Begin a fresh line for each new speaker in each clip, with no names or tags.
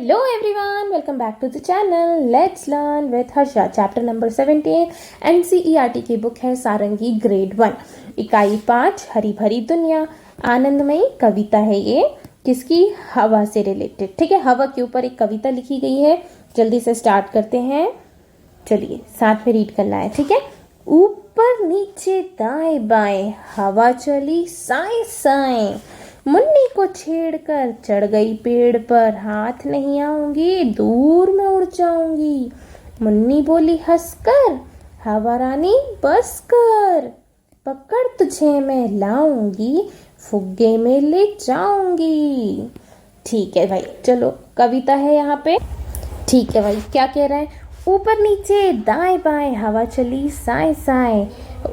Hello everyone, welcome back to the channel. Let's learn with Harsha. Chapter number 17 NCERT की book है सारंगी grade 1 इकाई 5 हरी भरी दुनिया। आनंदमयी कविता है ये, किसकी? हवा से रिलेटेड। ठीक है, हवा के ऊपर एक कविता लिखी गई है। जल्दी से स्टार्ट करते हैं, चलिए साथ में रीड करना है। ठीक है, ऊपर नीचे दाएं बाएं हवा चली साए साए, मुन्नी को छेड़कर चढ़ गई पेड़ पर, हाथ नहीं आऊंगी दूर में उड़ जाऊंगी। मुन्नी बोली हंसकर, हवा रानी बस कर, पकड़ तुझे मैं लाऊंगी फुग्गे में ले जाऊंगी। ठीक है भाई, चलो कविता है यहाँ पे। ठीक है भाई, क्या कह रहे हैं? ऊपर नीचे दाएं बाएं हवा चली साए साए।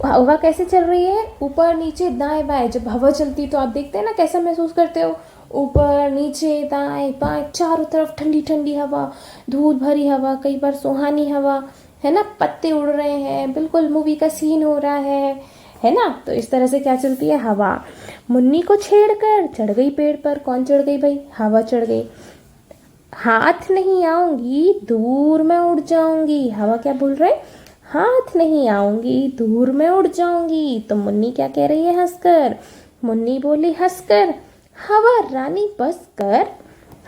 हवा कैसे चल रही है? ऊपर नीचे दाएं बाएं। जब हवा चलती है तो आप देखते हैं ना, कैसा महसूस करते हो? ऊपर नीचे दाएं बाएं, चारों तरफ ठंडी ठंडी हवा, धूल भरी हवा, कई बार सुहानी हवा, है ना, पत्ते उड़ रहे हैं, बिल्कुल मूवी का सीन हो रहा है ना। तो इस तरह से क्या चलती है? हवा। मुन्नी को छेड़कर चढ़ गई पेड़ पर। कौन चढ़ गई भाई? हवा चढ़ गई। हाथ नहीं आऊंगी दूर में उड़ जाऊंगी। हवा क्या बोल रहे? हाथ नहीं आऊंगी दूर में उड़ जाऊंगी। तो मुन्नी क्या कह रही है? हंसकर। मुन्नी बोली हंसकर, हवा रानी बस कर,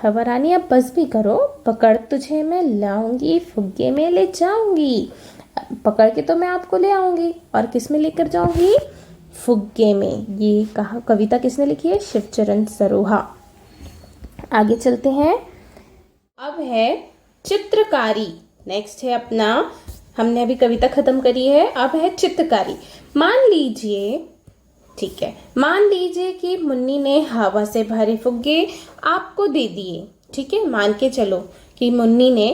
हवा रानी अब बस भी करो, पकड़ तुझे मैं लाऊंगी फुग्गे में ले जाऊंगी। पकड़ के तो मैं आपको ले आऊंगी, और किस में लेकर जाऊंगी? फुग्गे में। ये कहा कविता किसने लिखी है? शिवचरण सरोहा। आगे चलते हैं। अब है चित्रकारी। नेक्स्ट है अपना, हमने अभी कविता खत्म करी है, अब है चित्रकारी। मान लीजिए, ठीक है, मान लीजिए कि मुन्नी ने हवा से भरे फुग्गे आपको दे दिए। ठीक है, मान के चलो कि मुन्नी ने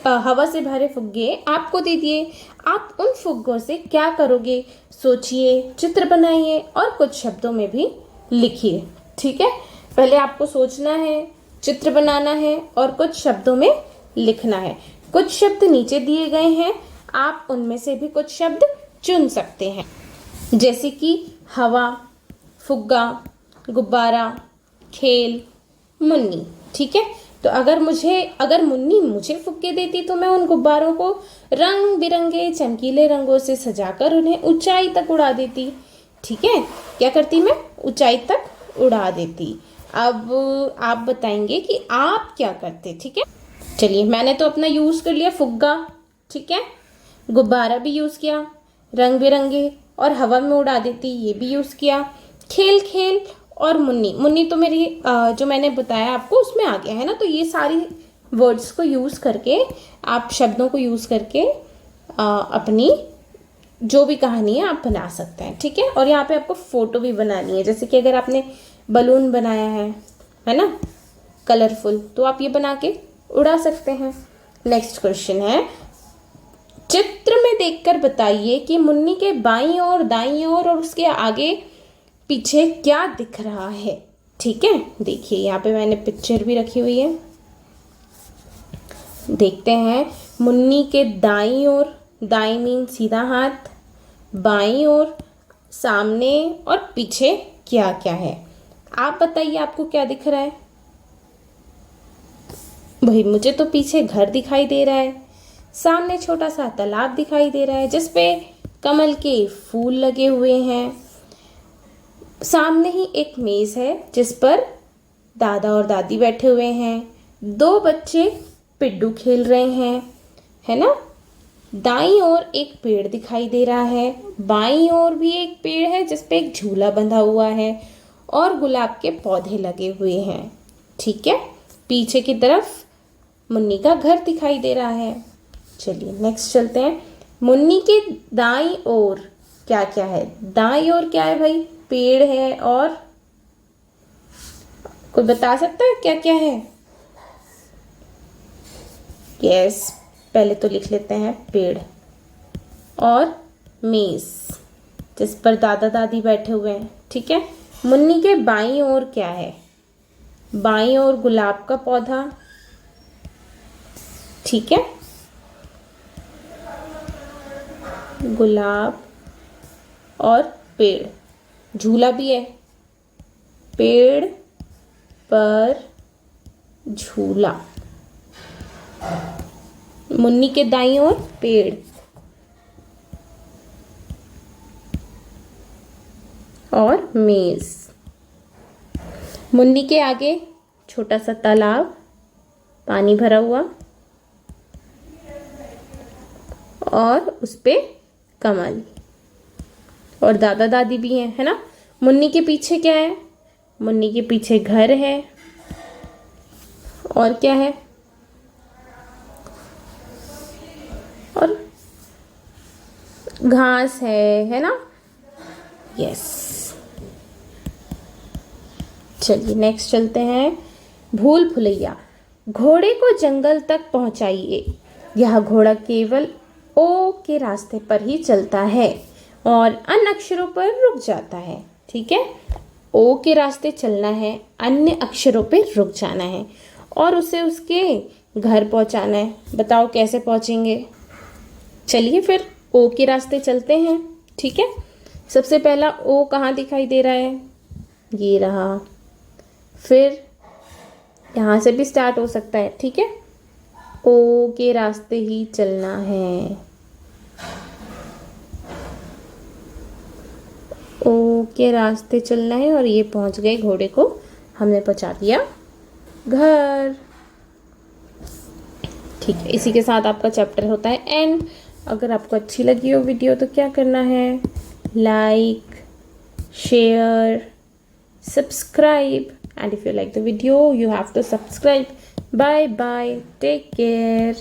हवा से भरे फुग्गे आपको दे दिए। आप उन फुग्गों से क्या करोगे? सोचिए, चित्र बनाइए और कुछ शब्दों में भी लिखिए। ठीक है, पहले आपको सोचना है, चित्र बनाना है और कुछ शब्दों में लिखना है। कुछ शब्द नीचे दिए गए हैं, आप उनमें से भी कुछ शब्द चुन सकते हैं, जैसे कि हवा, फुग्गा, गुब्बारा, खेल, मुन्नी। ठीक है, तो अगर मुन्नी मुझे फुग्गे देती तो मैं उन गुब्बारों को रंग बिरंगे चमकीले रंगों से सजाकर उन्हें ऊंचाई तक उड़ा देती। ठीक है, क्या करती मैं? ऊंचाई तक उड़ा देती। अब आप बताएंगे कि आप क्या करते। ठीक है, चलिए, मैंने तो अपना यूज कर लिया फुग्गा। ठीक है, गुब्बारा भी यूज किया, रंग बिरंगे और हवा में उड़ा देती, ये भी यूज किया। खेल और मुन्नी तो मेरी जो मैंने बताया आपको उसमें आ गया है ना। तो ये सारी वर्ड्स को यूज करके, आप शब्दों को यूज करके अपनी जो भी कहानी है आप बना सकते हैं। ठीक है, और यहाँ पे आपको फोटो भी बनानी है, जैसे कि अगर आपने बलून बनाया है ना, कलरफुल, तो आप ये बना के उड़ा सकते हैं। नेक्स्ट क्वेश्चन है, चित्र में देखकर बताइए कि मुन्नी के बाईं ओर, दाईं ओर और उसके आगे पीछे क्या दिख रहा है। ठीक है, देखिए यहाँ पे मैंने पिक्चर भी रखी हुई है। देखते हैं, मुन्नी के दाईं ओर, दाईं मीन सीधा हाथ, बाईं ओर सामने और पीछे क्या क्या है। आप बताइए, आपको क्या दिख रहा है? भाई मुझे तो पीछे घर दिखाई दे रहा है, सामने छोटा सा तालाब दिखाई दे रहा है जिसपे कमल के फूल लगे हुए हैं, सामने ही एक मेज है जिस पर दादा और दादी बैठे हुए हैं, दो बच्चे पिड्डू खेल रहे हैं, है ना। दाईं ओर एक पेड़ दिखाई दे रहा है, बाईं ओर भी एक पेड़ है जिसपे एक झूला बंधा हुआ है और गुलाब के पौधे लगे हुए हैं। ठीक है, पीछे की तरफ मुन्नी का घर दिखाई दे रहा है। चलिए नेक्स्ट चलते हैं। मुन्नी के दाईं ओर क्या क्या है? दाईं ओर क्या है भाई? पेड़ है, और कोई बता सकता है क्या क्या है? यस, पहले तो लिख लेते हैं पेड़ और मेज जिस पर दादा दादी बैठे हुए हैं। ठीक है, मुन्नी के बाईं ओर क्या है? बाईं ओर गुलाब का पौधा। ठीक है, गुलाब और पेड़, झूला भी है, पेड़ पर झूला। मुन्नी के दाईं ओर पेड़ और मेज। मुन्नी के आगे छोटा सा तालाब, पानी भरा हुआ और उस पे कमल। और दादा दादी भी हैं, है ना। मुन्नी के पीछे क्या है? मुन्नी के पीछे घर है और क्या है? और घास है ना। यस। चलिए नेक्स्ट चलते हैं। भूल भुलैया। घोड़े को जंगल तक पहुंचाइए। यह घोड़ा केवल ओ के रास्ते पर ही चलता है और अन्य अक्षरों पर रुक जाता है। ठीक है, ओ के रास्ते चलना है, अन्य अक्षरों पे रुक जाना है और उसे उसके घर पहुंचाना है। बताओ कैसे पहुंचेंगे? चलिए फिर ओ के रास्ते चलते हैं। ठीक है, सबसे पहला ओ कहाँ दिखाई दे रहा है? ये रहा। फिर यहाँ से भी स्टार्ट हो सकता है। ठीक है, ओ के रास्ते ही चलना है। ओ के रास्ते चलना है और ये पहुंच गए, घोड़े को हमने पहुंचा दिया घर। ठीक है, इसी के साथ आपका चैप्टर होता है एंड। अगर आपको अच्छी लगी हो वीडियो तो क्या करना है? Like, share, subscribe, and if you like the video you have to subscribe. Bye bye, take care.